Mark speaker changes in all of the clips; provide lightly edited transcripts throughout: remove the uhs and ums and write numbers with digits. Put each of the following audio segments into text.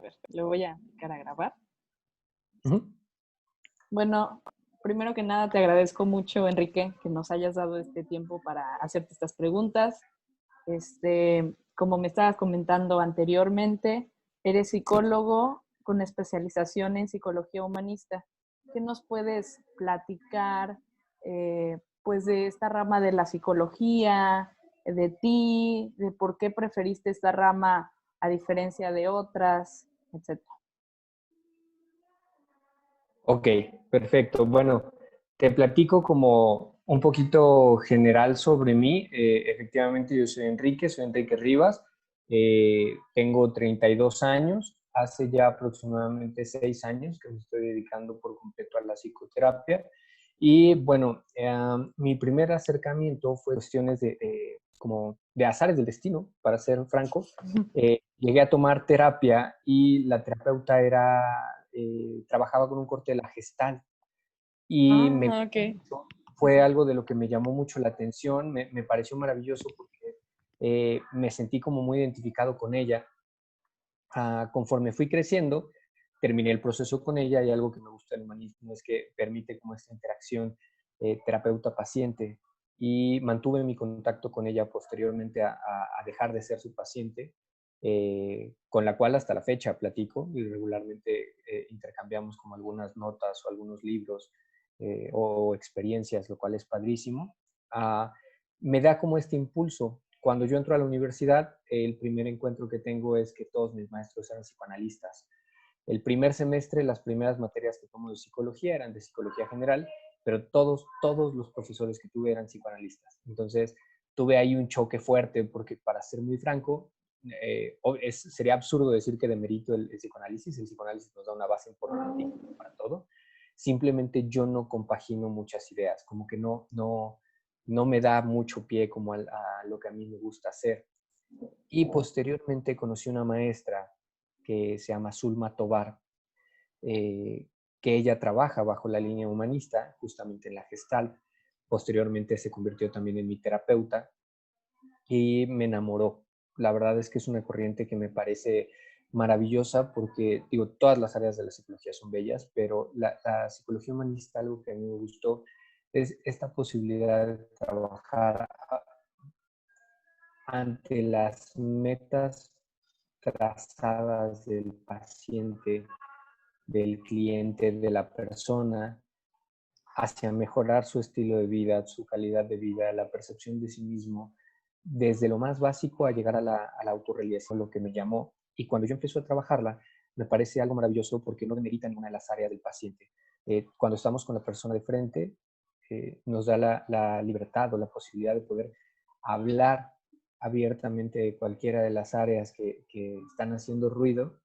Speaker 1: perfecto. Lo voy a dedicar a grabar.
Speaker 2: Ujú.
Speaker 1: Bueno, primero que nada te agradezco mucho, Enrique, que nos hayas dado este tiempo para hacerte estas preguntas. Como me estabas comentando anteriormente, eres psicólogo con especialización en psicología humanista. ¿Qué nos puedes platicar, pues, de esta rama de la psicología, de ti, de por qué preferiste esta rama a diferencia de otras, etcétera?
Speaker 2: Ok, perfecto. Bueno, te platico como un poquito general sobre mí. Efectivamente, yo soy Enrique Rivas. Tengo 32 años. Hace ya aproximadamente 6 años que me estoy dedicando por completo a la psicoterapia. Y bueno, mi primer acercamiento fue cuestiones como de azares del destino, para ser franco. Llegué a tomar terapia y la terapeuta trabajaba con un corte de la Gestalt y
Speaker 1: Ah, ok.
Speaker 2: fue algo de lo que me llamó mucho la atención, me pareció maravilloso porque me sentí como muy identificado con ella. Conforme fui creciendo, terminé el proceso con ella y algo que me gusta del humanismo es que permite como esta interacción terapeuta-paciente y mantuve mi contacto con ella posteriormente a dejar de ser su paciente, con la cual hasta la fecha platico y regularmente intercambiamos como algunas notas o algunos libros o experiencias, lo cual es padrísimo. Ah, Me da como este impulso. Cuando yo entro a la universidad, el primer encuentro que tengo es que todos mis maestros eran psicoanalistas. El primer semestre, las primeras materias que tomo de psicología eran de psicología general, pero todos los profesores que tuve eran psicoanalistas. Entonces, tuve ahí un choque fuerte porque, para ser muy franco, sería absurdo decir que demerito el psicoanálisis. El psicoanálisis nos da una base importantísima para todo. Simplemente yo no compagino muchas ideas, como que no me da mucho pie como a lo que a mí me gusta hacer. Y posteriormente conocí una maestra que se llama Zulma Tobar, eh, que ella trabaja bajo la línea humanista, justamente en la Gestalt. Posteriormente se convirtió también en mi terapeuta y me enamoró. La verdad es que es una corriente que me parece maravillosa porque, digo, todas las áreas de la psicología son bellas, pero la psicología humanista, algo que a mí me gustó, es esta posibilidad de trabajar ante las metas trazadas del paciente, del cliente, de la persona, hacia mejorar su estilo de vida, su calidad de vida, la percepción de sí mismo, desde lo más básico a llegar a la autorrealización, lo que me llamó. Y cuando yo empiezo a trabajarla, me parece algo maravilloso porque no demerita ninguna de las áreas del paciente. Cuando estamos con la persona de frente, nos da la libertad o la posibilidad de poder hablar abiertamente de cualquiera de las áreas que están haciendo ruido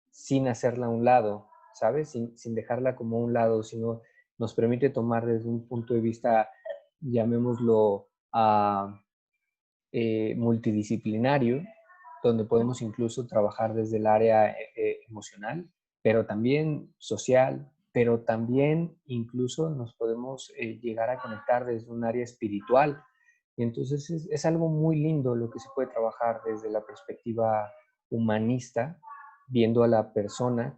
Speaker 2: sin hacerla a un lado, ¿sabes? Sin dejarla como a un lado, sino nos permite tomar desde un punto de vista, llamémoslo, multidisciplinario, donde podemos incluso trabajar desde el área emocional, pero también social, pero también incluso nos podemos llegar a conectar desde un área espiritual. Y entonces es algo muy lindo lo que se puede trabajar desde la perspectiva humanista, viendo a la persona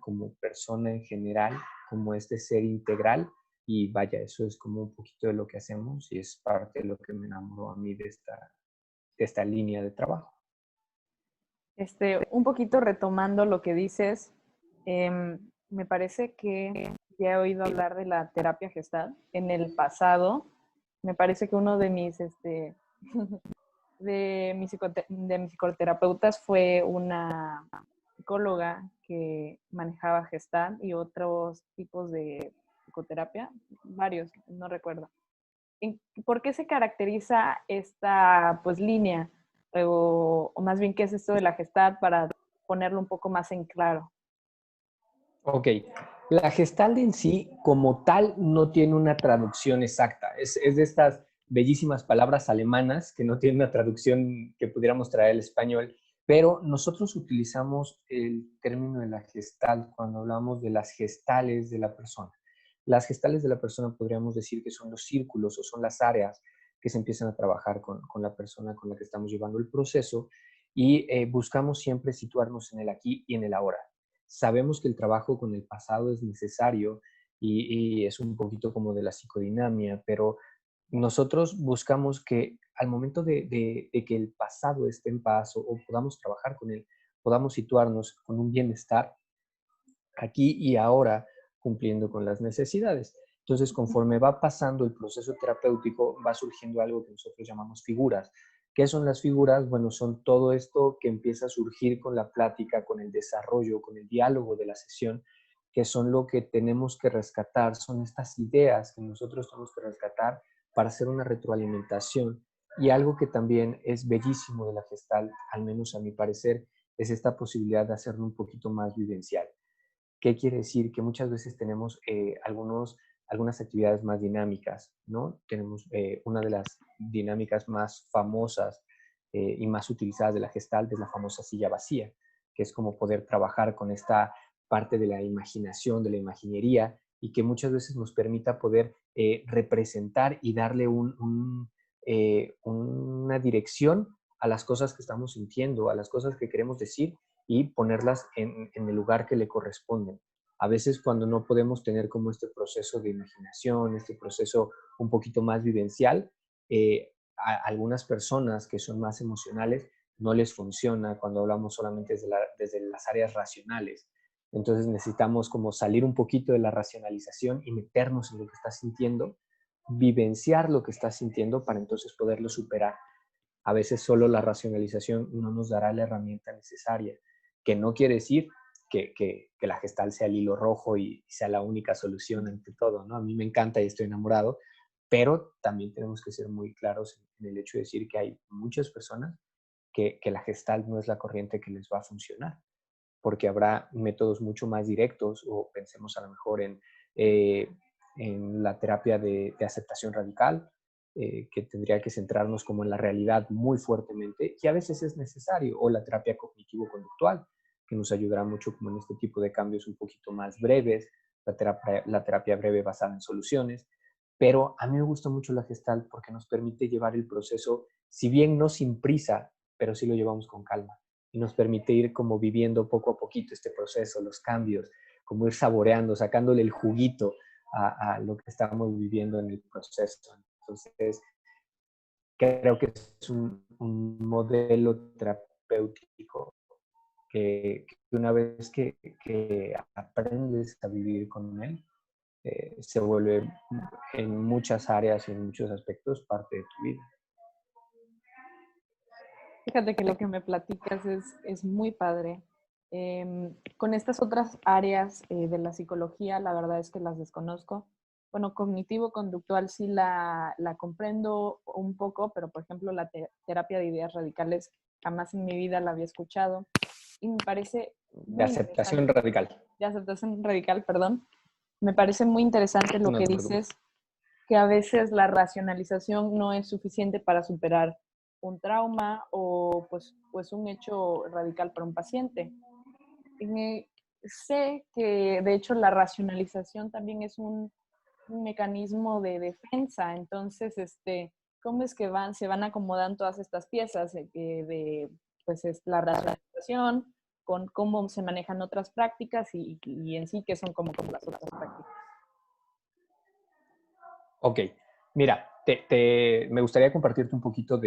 Speaker 2: en general, como este ser integral. Y vaya, eso es como un poquito de lo que hacemos y es parte de lo que me enamoró a mí de esta línea de trabajo.
Speaker 1: Un poquito retomando lo que dices, me parece que ya he oído hablar de la terapia gestal en el pasado. Me parece que uno de mis, de mis psicoterapeutas fue una psicóloga que manejaba gestal y otros tipos de psicoterapia, varios, no recuerdo. ¿Por qué se caracteriza esta, pues, línea? O más bien, ¿qué es esto de la Gestalt para ponerlo un poco más en claro?
Speaker 2: Ok, la Gestalt en sí, como tal, no tiene una traducción exacta. Es de estas bellísimas palabras alemanas que no tienen una traducción que pudiéramos traer al español, pero nosotros utilizamos el término de la Gestalt cuando hablamos de las gestales de la persona. Las gestales de la persona podríamos decir que son los círculos o son las áreas que se empiezan a trabajar con la persona con la que estamos llevando el proceso y buscamos siempre situarnos en el aquí y en el ahora. sabemos que el trabajo con el pasado es necesario y es un poquito como de la psicodinamia, pero nosotros buscamos que al momento de que el pasado esté en paz o podamos trabajar con él, podamos situarnos con un bienestar aquí y ahora, cumpliendo con las necesidades. Entonces, conforme va pasando el proceso terapéutico, va surgiendo algo que nosotros llamamos figuras. ¿Qué son las figuras? Bueno, son todo esto que empieza a surgir con la plática, con el desarrollo, con el diálogo de la sesión, que son lo que tenemos que rescatar, son estas ideas que nosotros tenemos que rescatar para hacer una retroalimentación. Y algo que también es bellísimo de la Gestalt, al menos a mi parecer, es esta posibilidad de hacerlo un poquito más vivencial. ¿Qué quiere decir? Que muchas veces tenemos algunas actividades más dinámicas, ¿no? Tenemos una de las dinámicas más famosas y más utilizadas de la Gestalt es la famosa silla vacía, que es como poder trabajar con esta parte de la imaginación, de la imaginería, y que muchas veces nos permita poder representar y darle una dirección a las cosas que estamos sintiendo, a las cosas que queremos decir y ponerlas en el lugar que le corresponden. A veces cuando no podemos tener como este proceso de imaginación, este proceso un poquito más vivencial, a algunas personas que son más emocionales no les funciona cuando hablamos solamente desde las áreas racionales. Entonces necesitamos como salir un poquito de la racionalización y meternos en lo que estás sintiendo, vivenciar lo que estás sintiendo para entonces poderlo superar. A veces solo la racionalización no nos dará la herramienta necesaria, que no quiere decir que la gestal sea el hilo rojo y sea la única solución ante todo, ¿no? A mí me encanta y estoy enamorado, pero también tenemos que ser muy claros en el hecho de decir que hay muchas personas que la gestal no es la corriente que les va a funcionar, porque habrá métodos mucho más directos o pensemos a lo mejor eh, en la terapia de aceptación radical, que tendría que centrarnos como en la realidad muy fuertemente y a veces es necesario, o la terapia cognitivo-conductual, que nos ayudará mucho como en este tipo de cambios un poquito más breves, la terapia breve basada en soluciones, pero a mí me gusta mucho la Gestalt porque nos permite llevar el proceso, si bien no sin prisa, pero sí lo llevamos con calma y nos permite ir como viviendo poco a poquito este proceso, los cambios, como ir saboreando, sacándole el juguito a lo que estamos viviendo en el proceso. Entonces, creo que es un modelo terapéutico que una vez que aprendes a vivir con él, se vuelve en muchas áreas y en muchos aspectos parte de tu vida.
Speaker 1: Fíjate que lo que me platicas es muy padre. Con estas otras áreas de la psicología, la verdad es que las desconozco. Bueno, cognitivo-conductual sí la comprendo un poco, pero por ejemplo la terapia de ideas radicales jamás en mi vida la había escuchado y me parece
Speaker 2: De
Speaker 1: muy
Speaker 2: aceptación
Speaker 1: interesante.
Speaker 2: radical.
Speaker 1: De aceptación radical, perdón. Me parece muy interesante lo
Speaker 2: No
Speaker 1: que
Speaker 2: te preocupes.
Speaker 1: dices, que a veces la racionalización no es suficiente para superar un trauma o pues un hecho radical para un paciente. Sé que de hecho la racionalización también es un mecanismo de defensa, entonces, ¿cómo es que se van acomodando todas estas piezas pues es la racionalización con cómo se manejan otras prácticas y en sí que son como las otras prácticas?
Speaker 2: Ok, mira, me gustaría compartirte un poquito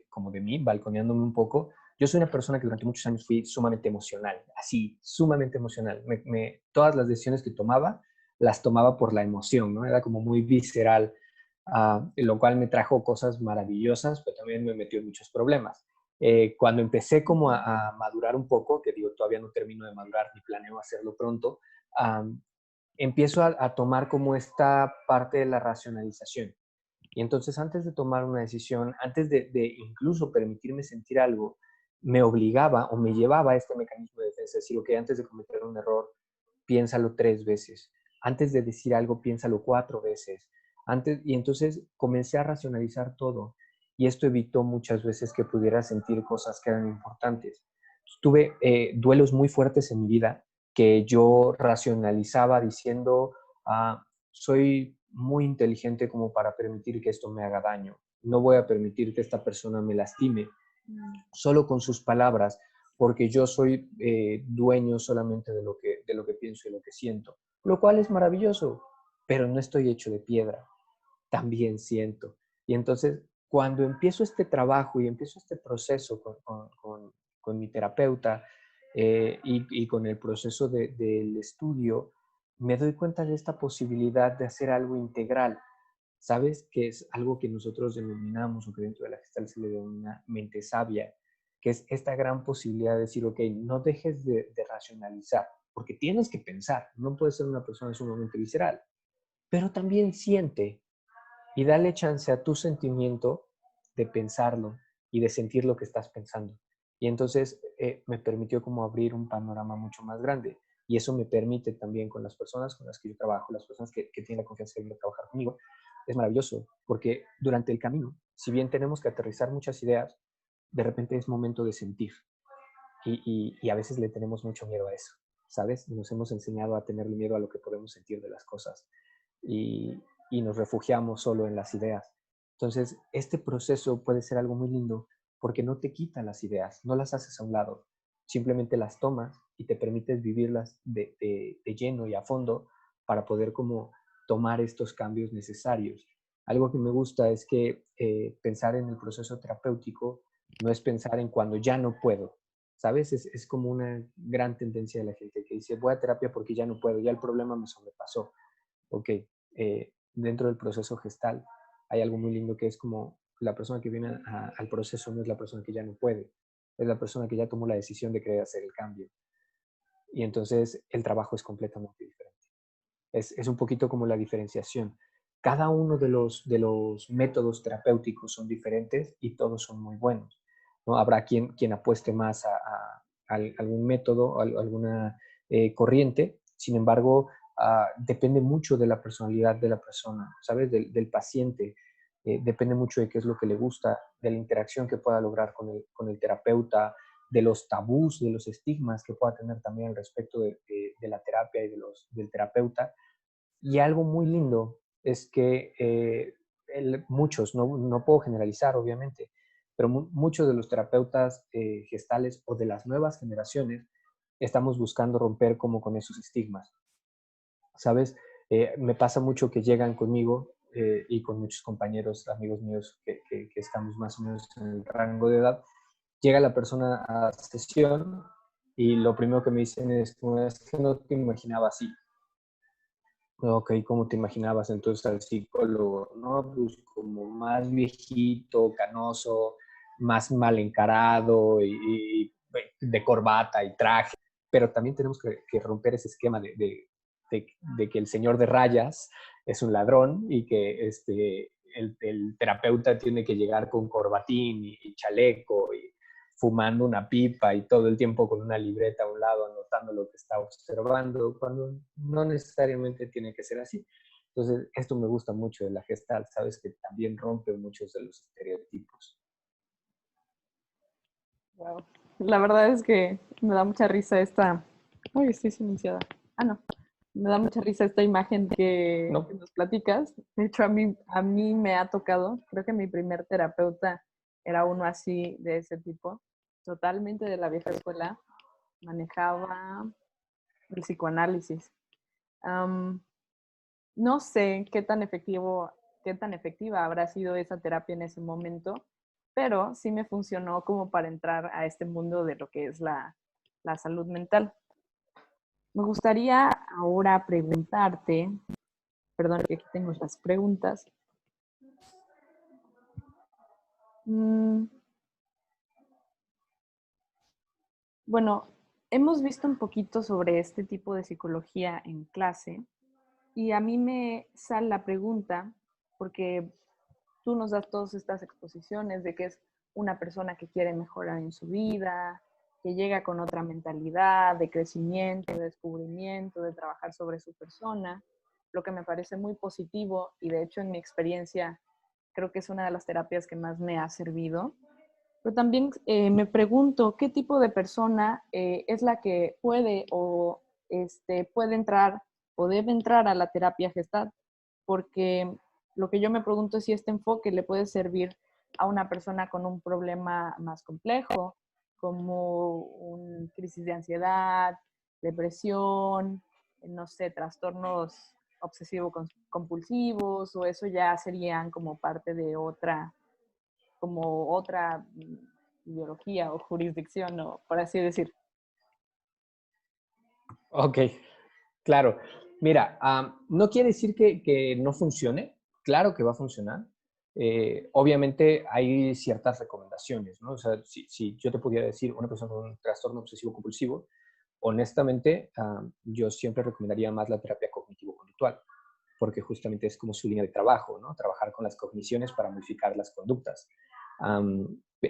Speaker 2: como de mí, balconeándome un poco. Yo soy una persona que durante muchos años fui sumamente emocional, así, sumamente emocional. Todas las decisiones que tomaba, las tomaba por la emoción, ¿no? Era como muy visceral, lo cual me trajo cosas maravillosas, pero también me metió en muchos problemas. Cuando empecé como a madurar un poco, que digo, todavía no termino de madurar ni planeo hacerlo pronto, empiezo a tomar como esta parte de la racionalización. Y entonces antes de tomar una decisión, antes de incluso permitirme sentir algo, me obligaba o me llevaba a este mecanismo de defensa, es decir, ok, antes de cometer un error, piénsalo 3 veces. Antes de decir algo, piénsalo 4 veces. Y entonces comencé a racionalizar todo. Y esto evitó muchas veces que pudiera sentir cosas que eran importantes. Tuve duelos muy fuertes en mi vida que yo racionalizaba diciendo, soy muy inteligente como para permitir que esto me haga daño. No voy a permitir que esta persona me lastime. Solo con sus palabras porque yo soy dueño solamente de lo que pienso y lo que siento, lo cual es maravilloso, pero no estoy hecho de piedra, también siento. Y entonces, cuando empiezo este trabajo y empiezo este proceso con mi terapeuta y con el proceso del estudio, me doy cuenta de esta posibilidad de hacer algo integral. ¿Sabes? Que es algo que nosotros denominamos, o que dentro de la Gestalt se le denomina mente sabia, que es esta gran posibilidad de decir, ok, no dejes de racionalizar, porque tienes que pensar, no puedes ser una persona sumamente visceral, pero también siente y dale chance a tu sentimiento de pensarlo y de sentir lo que estás pensando. Y entonces me permitió como abrir un panorama mucho más grande. Y eso me permite también con las personas con las que yo trabajo, las personas que tienen la confianza de venir a trabajar conmigo, es maravilloso, porque durante el camino, si bien tenemos que aterrizar muchas ideas, de repente es momento de sentir. Y a veces le tenemos mucho miedo a eso, ¿sabes? Nos hemos enseñado a tenerle miedo a lo que podemos sentir de las cosas y, y nos refugiamos solo en las ideas. Entonces, este proceso puede ser algo muy lindo porque no te quita las ideas, no las haces a un lado, simplemente las tomas y te permites vivirlas de lleno y a fondo para poder como tomar estos cambios necesarios. Algo que me gusta es que pensar en el proceso terapéutico no es pensar en cuando ya no puedo, ¿sabes? Es como una gran tendencia de la gente que dice, voy a terapia porque ya no puedo, ya el problema me sobrepasó. Ok, dentro del proceso gestal hay algo muy lindo que es como la persona que viene al proceso no es la persona que ya no puede, es la persona que ya tomó la decisión de querer hacer el cambio. Y entonces el trabajo es completamente diferente. Es un poquito como la diferenciación. Cada uno de los métodos terapéuticos son diferentes y todos son muy buenos, ¿no? Habrá quien apueste más a algún método, a alguna corriente. Sin embargo, depende mucho de la personalidad de la persona, ¿sabes? Del paciente. Depende mucho de qué es lo que le gusta, de la interacción que pueda lograr con el terapeuta, de los tabús, de los estigmas que pueda tener también al respecto de la terapia y del terapeuta. Y algo muy lindo es que muchos, no puedo generalizar obviamente, pero muchos de los terapeutas gestales o de las nuevas generaciones estamos buscando romper como con esos estigmas. ¿Sabes? Me pasa mucho que llegan conmigo y con muchos compañeros, amigos míos que estamos más o menos en el rango de edad, llega la persona a sesión y lo primero que me dicen es que no te imaginaba así. Ok, ¿cómo te imaginabas entonces al psicólogo? No, pues como más viejito, canoso, más mal encarado y de corbata y traje. Pero también tenemos que romper ese esquema de que el señor de rayas es un ladrón y que el terapeuta tiene que llegar con corbatín y chaleco y fumando una pipa y todo el tiempo con una libreta a un lado anotando lo que está observando, cuando no necesariamente tiene que ser así. Entonces, esto me gusta mucho de la Gestalt, sabes que también rompe muchos de los estereotipos.
Speaker 1: Wow. La verdad es que me da mucha risa esta. Uy, estoy silenciada. Ah, no. Me da mucha risa esta imagen que
Speaker 2: ¿No?
Speaker 1: nos platicas. De hecho, a mí me ha tocado, creo que mi primer terapeuta era uno así, de ese tipo, totalmente de la vieja escuela. Manejaba el psicoanálisis. Am, no sé qué tan efectiva habrá sido esa terapia en ese momento, pero sí me funcionó como para entrar a este mundo de lo que es la salud mental. Me gustaría ahora preguntarte, perdón que aquí tengo las preguntas. Mm, bueno, hemos visto un poquito sobre este tipo de psicología en clase y a mí me sale la pregunta, porque tú nos das todas estas exposiciones de que es una persona que quiere mejorar en su vida, que llega con otra mentalidad de crecimiento, de descubrimiento, de trabajar sobre su persona, lo que me parece muy positivo y de hecho en mi experiencia creo que es una de las terapias que más me ha servido. Pero también me pregunto qué tipo de persona es la que puede o puede entrar o debe entrar a la terapia gestal, porque lo que yo me pregunto es si este enfoque le puede servir a una persona con un problema más complejo, como una crisis de ansiedad, depresión, no sé, trastornos obsesivo-compulsivos, o eso ya serían como parte de otra ideología o jurisdicción, o por así decir.
Speaker 2: Ok, claro. Mira, no quiere decir que no funcione. Claro que va a funcionar. Obviamente hay ciertas recomendaciones, ¿no? O sea, si yo te pudiera decir una persona con un trastorno obsesivo compulsivo, honestamente, yo siempre recomendaría más la terapia cognitivo-conductual, porque justamente es como su línea de trabajo, ¿no? Trabajar con las cogniciones para modificar las conductas.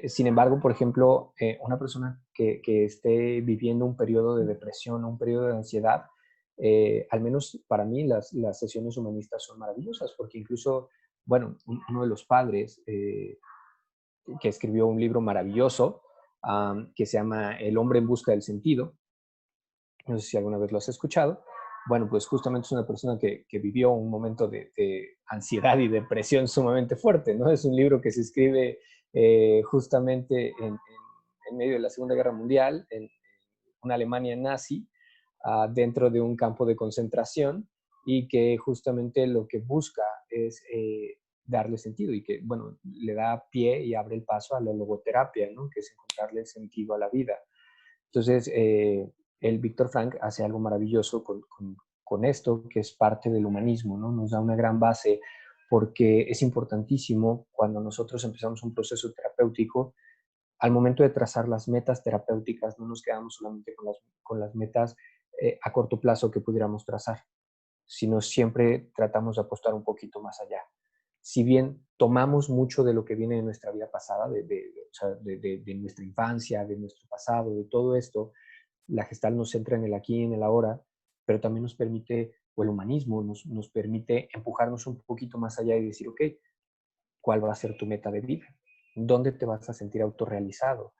Speaker 2: Sin embargo, por ejemplo, una persona que esté viviendo un periodo de depresión o un periodo de ansiedad, al menos para mí las sesiones humanistas son maravillosas, porque incluso, bueno, uno de los padres que escribió un libro maravilloso que se llama El hombre en busca del sentido, no sé si alguna vez lo has escuchado. Bueno, pues justamente es una persona que vivió un momento de ansiedad y depresión sumamente fuerte, ¿no? Es un libro que se escribe justamente en medio de la Segunda Guerra Mundial, en una Alemania nazi, dentro de un campo de concentración, y que justamente lo que busca es darle sentido y que, bueno, le da pie y abre el paso a la logoterapia, ¿no? Que es encontrarle sentido a la vida. Entonces, el Víctor Frank hace algo maravilloso con esto, que es parte del humanismo, ¿no? Nos da una gran base porque es importantísimo cuando nosotros empezamos un proceso terapéutico, al momento de trazar las metas terapéuticas, no nos quedamos solamente con las metas a corto plazo que pudiéramos trazar, sino siempre tratamos de apostar un poquito más allá. Si bien tomamos mucho de lo que viene de nuestra vida pasada, o sea, de nuestra infancia, de nuestro pasado, de todo esto, la Gestalt nos centra en el aquí y en el ahora, pero también nos permite, o el humanismo nos permite empujarnos un poquito más allá y decir, ok, ¿cuál va a ser tu meta de vida? ¿Dónde te vas a sentir autorrealizado?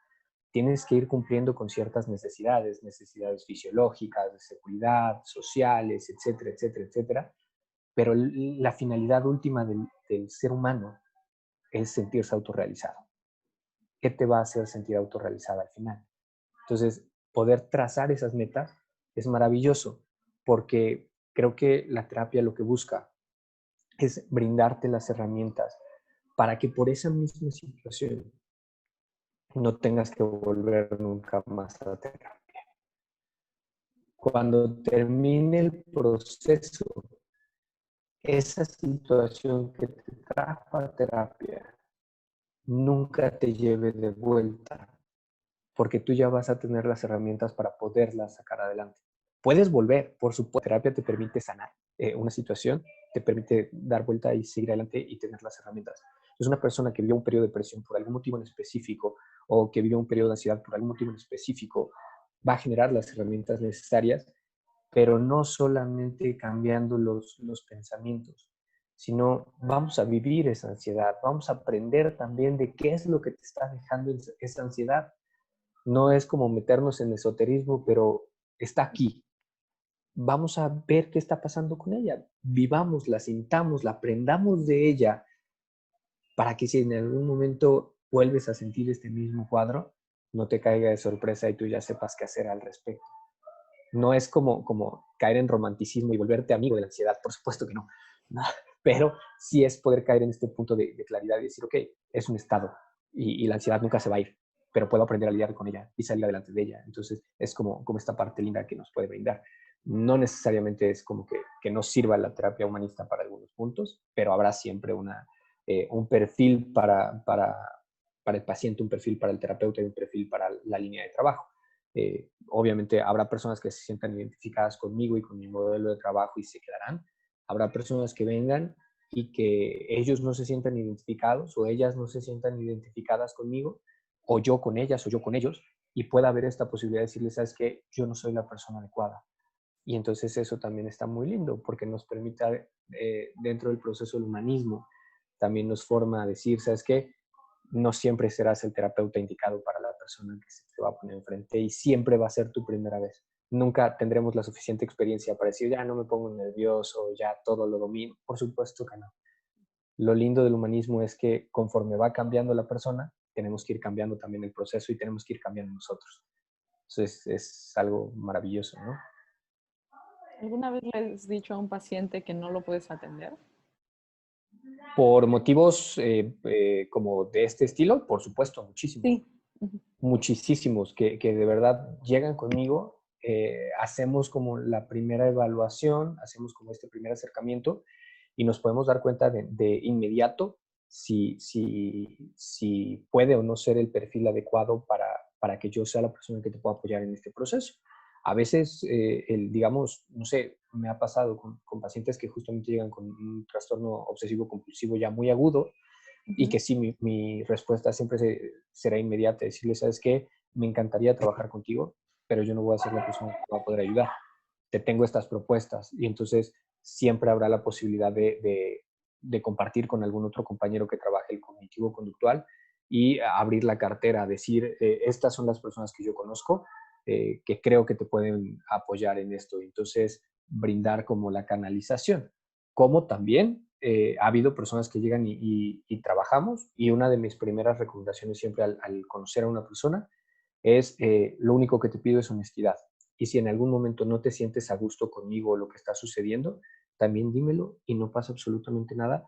Speaker 2: Tienes que ir cumpliendo con ciertas necesidades, necesidades fisiológicas, de seguridad, sociales, etcétera, etcétera, etcétera, pero la finalidad última del ser humano es sentirse autorrealizado. ¿Qué te va a hacer sentir autorrealizada al final? Entonces, poder trazar esas metas es maravilloso porque creo que la terapia lo que busca es brindarte las herramientas para que por esa misma situación no tengas que volver nunca más a terapia. Cuando termine el proceso, esa situación que te trajo a terapia nunca te lleve de vuelta, porque tú ya vas a tener las herramientas para poderlas sacar adelante. Puedes volver, por supuesto, la terapia te permite sanar una situación, te permite dar vuelta y seguir adelante y tener las herramientas. Es una persona que vivió un periodo de depresión por algún motivo en específico o que vivió un periodo de ansiedad por algún motivo en específico, va a generar las herramientas necesarias, pero no solamente cambiando los pensamientos, sino vamos a vivir esa ansiedad, vamos a aprender también de qué es lo que te está dejando esa ansiedad. No es como meternos en esoterismo, pero está aquí. Vamos a ver qué está pasando con ella. Vivámosla, sintámosla, aprendamos de ella para que si en algún momento vuelves a sentir este mismo cuadro, no te caiga de sorpresa y tú ya sepas qué hacer al respecto. No es como caer en romanticismo y volverte amigo de la ansiedad, por supuesto que no. No, pero sí es poder caer en este punto de claridad y decir, ok, es un estado y la ansiedad nunca se va a ir, pero puedo aprender a lidiar con ella y salir adelante de ella. Entonces es como esta parte linda que nos puede brindar. No necesariamente es como que no sirva la terapia humanista para algunos puntos, pero habrá siempre un perfil para el paciente, un perfil para el terapeuta y un perfil para la línea de trabajo. Obviamente habrá personas que se sientan identificadas conmigo y con mi modelo de trabajo y se quedarán. Habrá personas que vengan y que ellos no se sientan identificados o ellas no se sientan identificadas conmigo, o yo con ellas o yo con ellos, y pueda haber esta posibilidad de decirles, sabes que yo no soy la persona adecuada. Y entonces eso también está muy lindo porque nos permite, dentro del proceso del humanismo, también nos forma a decir, sabes que no siempre serás el terapeuta indicado para la persona que se te va a poner enfrente y siempre va a ser tu primera vez. Nunca tendremos la suficiente experiencia para decir, ya no me pongo nervioso, ya todo lo domino. Por supuesto que no. Lo lindo del humanismo es que conforme va cambiando la persona, tenemos que ir cambiando también el proceso y tenemos que ir cambiando nosotros. Entonces es algo maravilloso, ¿no?
Speaker 1: ¿Alguna vez le has dicho a un paciente que no lo puedes atender?
Speaker 2: Por motivos como de este estilo, por supuesto, muchísimos.
Speaker 1: Sí. Ujú.
Speaker 2: Muchísimos que de verdad llegan conmigo, hacemos como la primera evaluación, hacemos como este primer acercamiento y nos podemos dar cuenta de inmediato si puede o no ser el perfil adecuado para que yo sea la persona que te pueda apoyar en este proceso. A veces, digamos, no sé, me ha pasado con pacientes que justamente llegan con un trastorno obsesivo compulsivo ya muy agudo y
Speaker 1: Ujú.
Speaker 2: que sí, mi respuesta siempre será inmediata, decirle, ¿sabes qué? Me encantaría trabajar contigo, pero yo no voy a ser la persona que te va a poder ayudar. Te tengo estas propuestas y entonces siempre habrá la posibilidad de compartir con algún otro compañero que trabaje el cognitivo conductual y abrir la cartera, decir, estas son las personas que yo conozco, que creo que te pueden apoyar en esto. Entonces, brindar como la canalización. Como también ha habido personas que llegan y trabajamos y una de mis primeras recomendaciones siempre al conocer a una persona es lo único que te pido es honestidad. Y si en algún momento no te sientes a gusto conmigo o lo que está sucediendo, también dímelo y no pasa absolutamente nada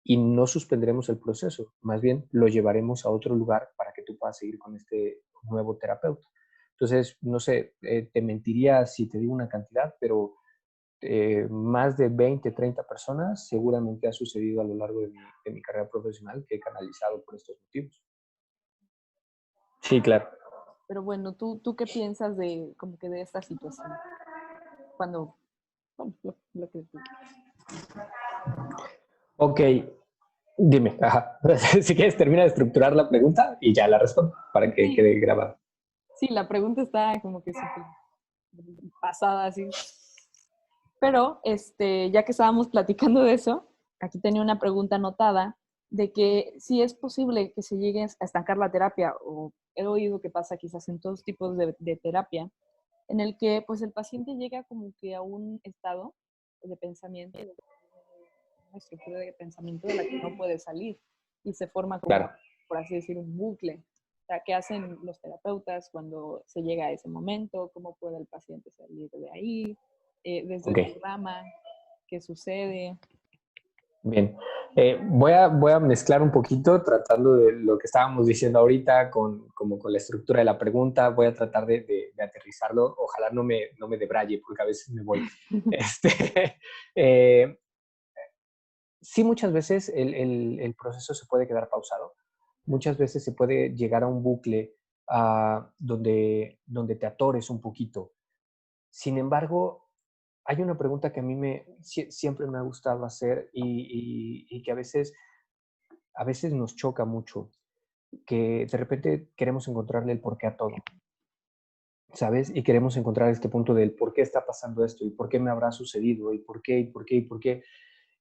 Speaker 2: y no suspenderemos el proceso. Más bien lo llevaremos a otro lugar para que tú puedas seguir con este nuevo terapeuta. Entonces, no sé, te mentiría si te digo una cantidad, pero más de 20, 30 personas seguramente ha sucedido a lo largo de mi carrera profesional que he canalizado por estos motivos. Sí, claro.
Speaker 1: Pero bueno, ¿tú qué piensas de como que de esta situación? Cuando, bueno, lo que tú quieras.
Speaker 2: Ok, dime. Ajá. Si quieres, termina de estructurar la pregunta y ya la respondo para que
Speaker 1: Sí,
Speaker 2: quede grabada.
Speaker 1: sí, la pregunta está como que súper pasada así. Pero, ya que estábamos platicando de eso, aquí tenía una pregunta anotada de que si es posible que se llegue a estancar la terapia, o he oído que pasa quizás en todos tipos de terapia, en el que pues el paciente llega como que a un estado de pensamiento, de una estructura de pensamiento de la que no puede salir y se forma como,
Speaker 2: Claro,
Speaker 1: por así decir, un bucle. O sea, ¿qué hacen los terapeutas cuando se llega a ese momento? ¿Cómo puede el paciente salir de ahí? Desde
Speaker 2: ok.
Speaker 1: tu rama, ¿qué sucede?
Speaker 2: Bien. Voy a mezclar un poquito tratando de lo que estábamos diciendo ahorita como con la estructura de la pregunta. Voy a tratar de aterrizarlo. Ojalá no me debraye porque a veces me voy. Este, eh, sí, muchas veces el proceso se puede quedar pausado. Muchas veces se puede llegar a un bucle donde te atores un poquito. Sin embargo, hay una pregunta que a mí siempre me ha gustado hacer y que a veces nos choca mucho, que de repente queremos encontrarle el porqué a todo, ¿sabes? Y queremos encontrar este punto del por qué está pasando esto y por qué me habrá sucedido y por qué y por qué y por qué.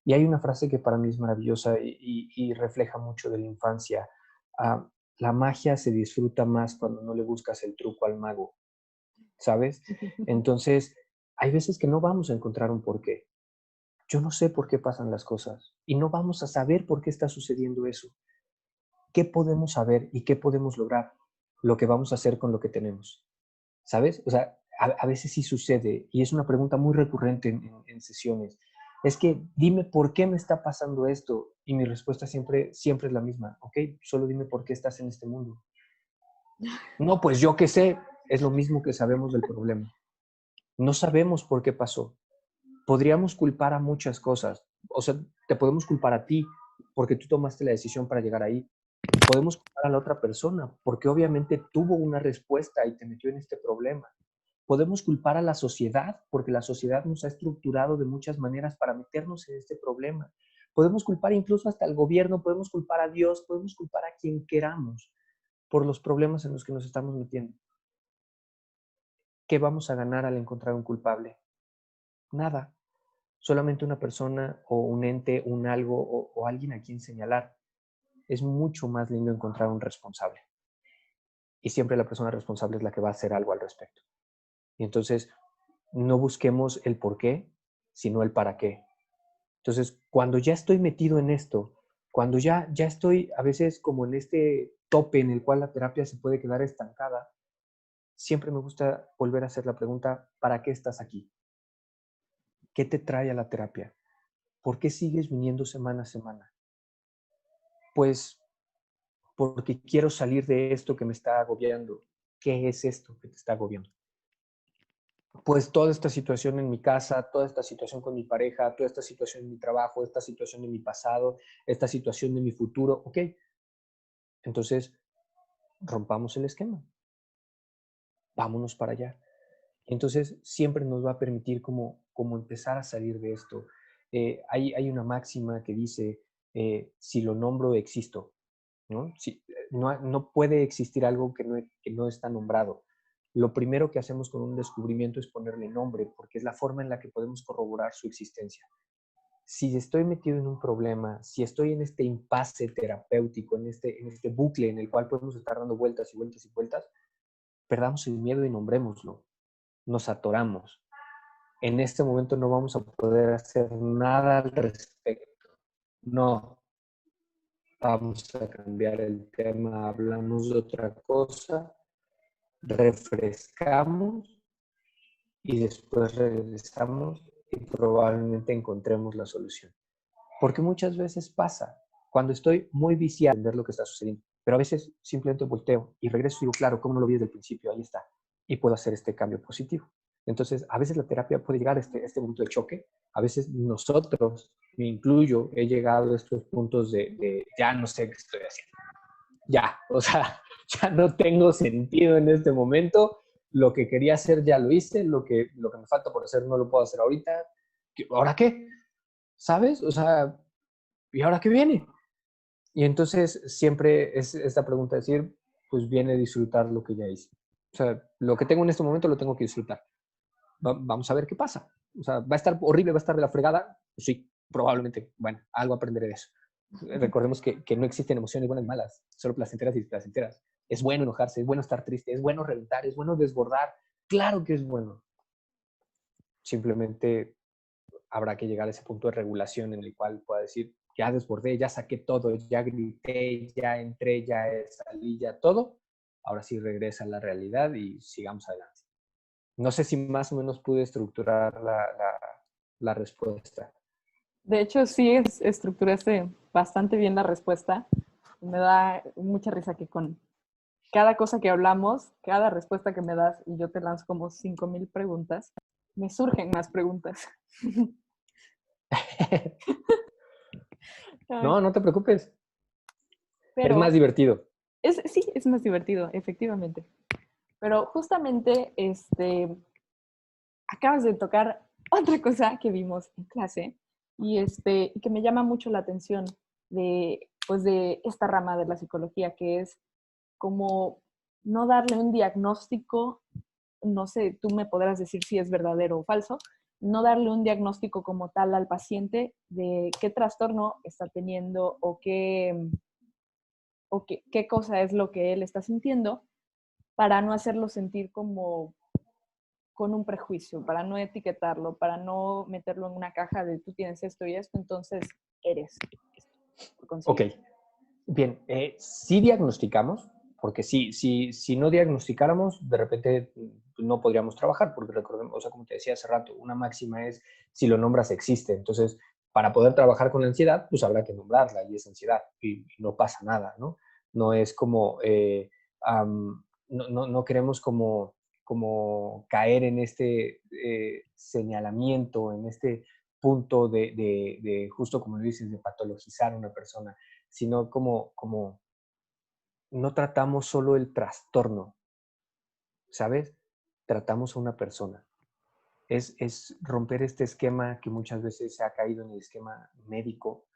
Speaker 2: Y hay una frase que para mí es maravillosa y refleja mucho de la infancia. Ah, la magia se disfruta más cuando no le buscas el truco al mago, ¿sabes? Entonces, hay veces que no vamos a encontrar un porqué. Yo no sé por qué pasan las cosas y no vamos a saber por qué está sucediendo eso. ¿Qué podemos saber y qué podemos lograr? Lo que vamos a hacer con lo que tenemos, ¿sabes? O sea, a veces sí sucede y es una pregunta muy recurrente en sesiones. Es que dime por qué me está pasando esto y mi respuesta siempre es la misma. Ok, solo dime por qué estás en este mundo. No, pues yo qué sé, es lo mismo que sabemos del problema. No sabemos por qué pasó. Podríamos culpar a muchas cosas. O sea, te podemos culpar a ti porque tú tomaste la decisión para llegar ahí. Podemos culpar a la otra persona porque obviamente tuvo una respuesta y te metió en este problema. Podemos culpar a la sociedad porque la sociedad nos ha estructurado de muchas maneras para meternos en este problema. Podemos culpar incluso hasta al gobierno, podemos culpar a Dios, podemos culpar a quien queramos por los problemas en los que nos estamos metiendo. ¿Qué vamos a ganar al encontrar un culpable? Nada. Solamente una persona o un ente, un algo o alguien a quien señalar. Es mucho más lindo encontrar un responsable. Y siempre la persona responsable es la que va a hacer algo al respecto. Y entonces, no busquemos el por qué, sino el para qué. Entonces, cuando ya estoy metido en esto, cuando ya estoy a veces como en este tope en el cual la terapia se puede quedar estancada, siempre me gusta volver a hacer la pregunta, ¿para qué estás aquí? ¿Qué te trae a la terapia? ¿Por qué sigues viniendo semana a semana? Pues porque quiero salir de esto que me está agobiando. ¿Qué es esto que te está agobiando? Pues toda esta situación en mi casa, toda esta situación con mi pareja, toda esta situación en mi trabajo, esta situación de mi pasado, esta situación de mi futuro. Ok, entonces rompamos el esquema, vámonos para allá. Entonces siempre nos va a permitir como empezar a salir de esto. Hay una máxima que dice, si lo nombro, existo. ¿No? No puede existir algo que no está nombrado. Lo primero que hacemos con un descubrimiento es ponerle nombre, porque es la forma en la que podemos corroborar su existencia. Si estoy metido en un problema, si estoy en este impasse terapéutico, en este bucle en el cual podemos estar dando vueltas y vueltas y vueltas, perdamos el miedo y nombrémoslo. Nos atoramos. En este momento no vamos a poder hacer nada al respecto. No, vamos a cambiar el tema, hablamos de otra cosa, refrescamos y después regresamos y probablemente encontremos la solución. Porque muchas veces pasa, cuando estoy muy viciado en ver lo que está sucediendo, pero a veces simplemente volteo y regreso y digo, claro, ¿cómo no lo vi desde el principio? Ahí está. Y puedo hacer este cambio positivo. Entonces, a veces la terapia puede llegar a este punto de choque. A veces nosotros, me incluyo, he llegado a estos puntos de ya no sé qué estoy haciendo. Ya, o sea, ya no tengo sentido en este momento. Lo que quería hacer ya lo hice. Lo que me falta por hacer no lo puedo hacer ahorita. ¿Ahora qué? ¿Sabes? O sea, ¿y ahora qué viene? Y entonces siempre es esta pregunta de decir, pues viene a disfrutar lo que ya hice. O sea, lo que tengo en este momento lo tengo que disfrutar. Vamos a ver qué pasa. O sea, ¿va a estar horrible, va a estar de la fregada? Pues sí, probablemente. Bueno, algo aprenderé de eso. Recordemos que no existen emociones buenas y malas, solo placenteras y displacenteras. Es bueno enojarse, es bueno estar triste, es bueno reventar, es bueno desbordar. Claro que es bueno. Simplemente habrá que llegar a ese punto de regulación en el cual pueda decir, ya desbordé, ya saqué todo, ya grité, ya entré, ya salí, ya todo. Ahora sí regresa a la realidad y sigamos adelante. No sé si más o menos pude estructurar la respuesta.
Speaker 1: De hecho, sí estructuraste bastante bien la respuesta. Me da mucha risa que con cada cosa que hablamos, cada respuesta que me das, y yo te lanzo como 5,000 preguntas, me surgen más preguntas.
Speaker 2: No, no te preocupes. Es más
Speaker 1: Pero
Speaker 2: divertido.
Speaker 1: sí, es más divertido, efectivamente. Pero justamente acabas de tocar otra cosa que vimos en clase y que me llama mucho la atención pues de esta rama de la psicología, que es como no darle un diagnóstico, no sé, tú me podrás decir si es verdadero o falso, no darle un diagnóstico como tal al paciente de qué trastorno está teniendo o qué cosa es lo que él está sintiendo, para no hacerlo sentir como con un prejuicio, para no etiquetarlo, para no meterlo en una caja de tú tienes esto y esto, entonces eres esto, por
Speaker 2: Ok,
Speaker 1: consiguiente.
Speaker 2: bien, sí diagnosticamos, porque si no diagnosticáramos, de repente no podríamos trabajar, porque recordemos, o sea, como te decía hace rato, una máxima es si lo nombras existe. Entonces, para poder trabajar con la ansiedad, pues habrá que nombrarla y es ansiedad y no pasa nada, ¿no? No es como, no queremos como caer en este señalamiento, en este punto de, justo como lo dices, de patologizar a una persona, sino como no tratamos solo el trastorno, ¿sabes? Tratamos a una persona. Es romper este esquema que muchas veces se ha caído en el esquema médico,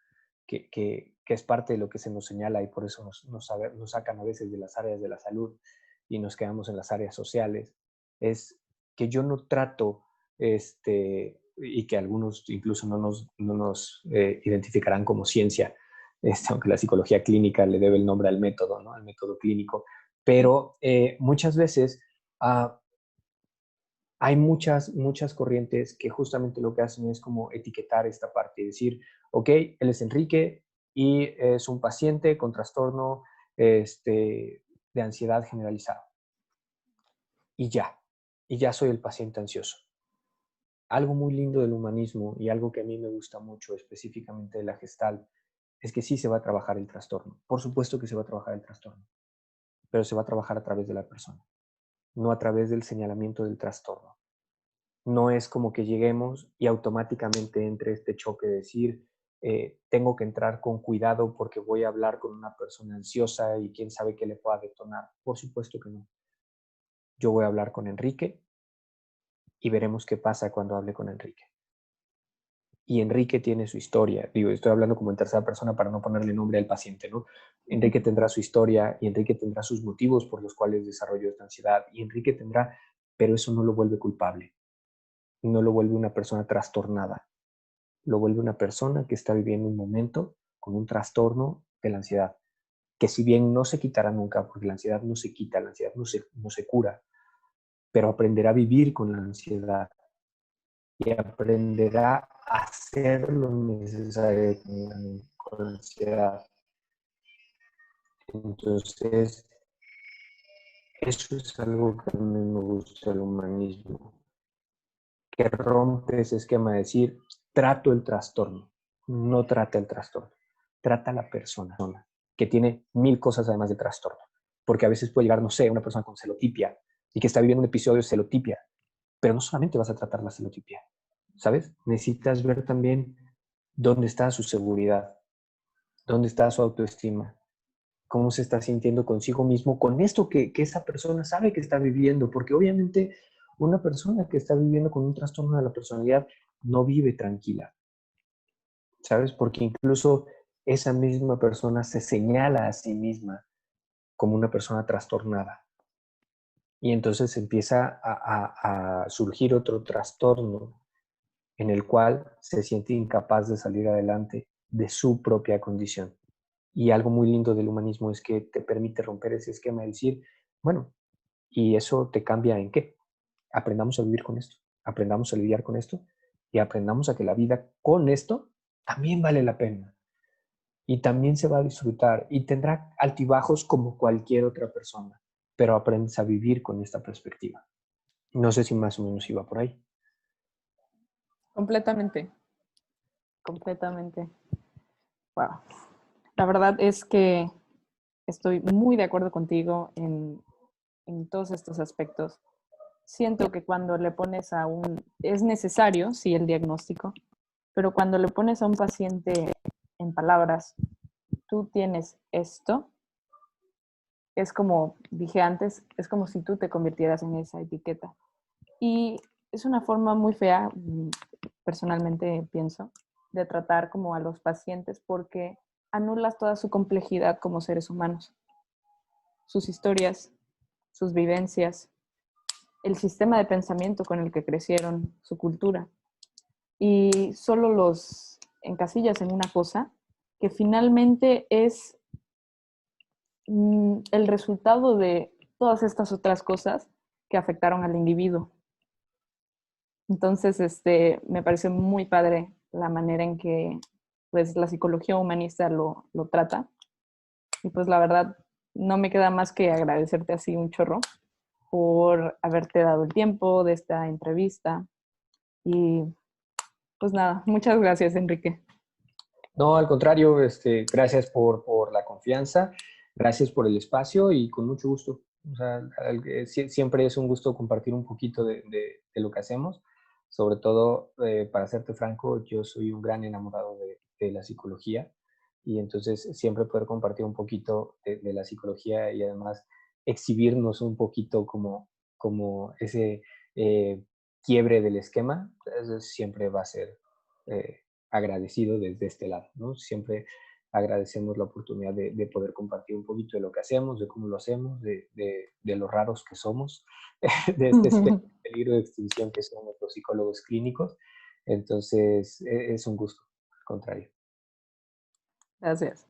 Speaker 2: que es parte de lo que se nos señala y por eso nos sacan a veces de las áreas de la salud y nos quedamos en las áreas sociales. Es que yo no trato, y que algunos incluso no nos identificarán como ciencia, aunque la psicología clínica le debe el nombre al método, ¿no? Al método clínico, pero muchas veces hay muchas corrientes que justamente lo que hacen es como etiquetar esta parte y decir, ok, él es Enrique y es un paciente con trastorno de ansiedad generalizada. Y ya soy el paciente ansioso. Algo muy lindo del humanismo y algo que a mí me gusta mucho específicamente de la Gestalt es que sí se va a trabajar el trastorno. Por supuesto que se va a trabajar el trastorno, pero se va a trabajar a través de la persona, no a través del señalamiento del trastorno. No es como que lleguemos y automáticamente entre este choque de decir, tengo que entrar con cuidado porque voy a hablar con una persona ansiosa y quién sabe qué le pueda detonar. Por supuesto que no. Yo voy a hablar con Enrique y veremos qué pasa cuando hable con Enrique. Y Enrique tiene su historia. Digo, estoy hablando como en tercera persona para no ponerle nombre al paciente, ¿no? Enrique tendrá su historia y Enrique tendrá sus motivos por los cuales desarrolló esta ansiedad y Enrique tendrá, pero eso no lo vuelve culpable, no lo vuelve una persona trastornada, lo vuelve una persona que está viviendo un momento con un trastorno de la ansiedad, que si bien no se quitará nunca, porque la ansiedad no se quita, la ansiedad no se cura, pero aprenderá a vivir con la ansiedad y aprenderá a hacer lo necesario con la ansiedad. Entonces, eso es algo que a mí me gusta del humanismo, que rompe ese esquema de decir, trato el trastorno, no trata el trastorno, trata a la persona, que tiene 1000 cosas además de trastorno, porque a veces puede llegar, no sé, una persona con celotipia y que está viviendo un episodio de celotipia, pero no solamente vas a tratar la celotipia, ¿sabes? Necesitas ver también dónde está su seguridad, dónde está su autoestima, cómo se está sintiendo consigo mismo con esto que esa persona sabe que está viviendo, porque obviamente una persona que está viviendo con un trastorno de la personalidad no vive tranquila, ¿sabes? Porque incluso esa misma persona se señala a sí misma como una persona trastornada. Y entonces empieza a surgir otro trastorno en el cual se siente incapaz de salir adelante de su propia condición. Y algo muy lindo del humanismo es que te permite romper ese esquema de decir, bueno, ¿y eso te cambia en qué? Aprendamos a vivir con esto, aprendamos a lidiar con esto y aprendamos a que la vida con esto también vale la pena y también se va a disfrutar y tendrá altibajos como cualquier otra persona, pero aprendes a vivir con esta perspectiva. No sé si más o menos iba por ahí.
Speaker 1: Completamente, completamente. Wow. La verdad es que estoy muy de acuerdo contigo en todos estos aspectos. Siento que cuando le pones a un, es necesario, sí, el diagnóstico, pero cuando le pones a un paciente en palabras, tú tienes esto, es como dije antes, es como si tú te convirtieras en esa etiqueta. Y es una forma muy fea, personalmente pienso, de tratar como a los pacientes porque anulas toda su complejidad como seres humanos, sus historias, sus vivencias, el sistema de pensamiento con el que crecieron, su cultura. Y solo los encasillas en una cosa que finalmente es el resultado de todas estas otras cosas que afectaron al individuo. Entonces, me parece muy padre la manera en que pues, la psicología humanista lo trata. Y pues la verdad, no me queda más que agradecerte así un chorro por haberte dado el tiempo de esta entrevista. Y pues nada, muchas gracias, Enrique.
Speaker 2: No, al contrario, gracias por la confianza, gracias por el espacio y con mucho gusto. O sea, siempre es un gusto compartir un poquito de lo que hacemos. Sobre todo, para serte franco, yo soy un gran enamorado de la psicología y entonces siempre poder compartir un poquito de la psicología y además exhibirnos un poquito como ese quiebre del esquema, eso siempre va a ser agradecido desde este lado, ¿no? Siempre agradecemos la oportunidad de poder compartir un poquito de lo que hacemos, de cómo lo hacemos, de lo raros que somos, de este peligro de extinción que son nuestros psicólogos clínicos. Entonces, es un gusto, al contrario.
Speaker 1: Gracias.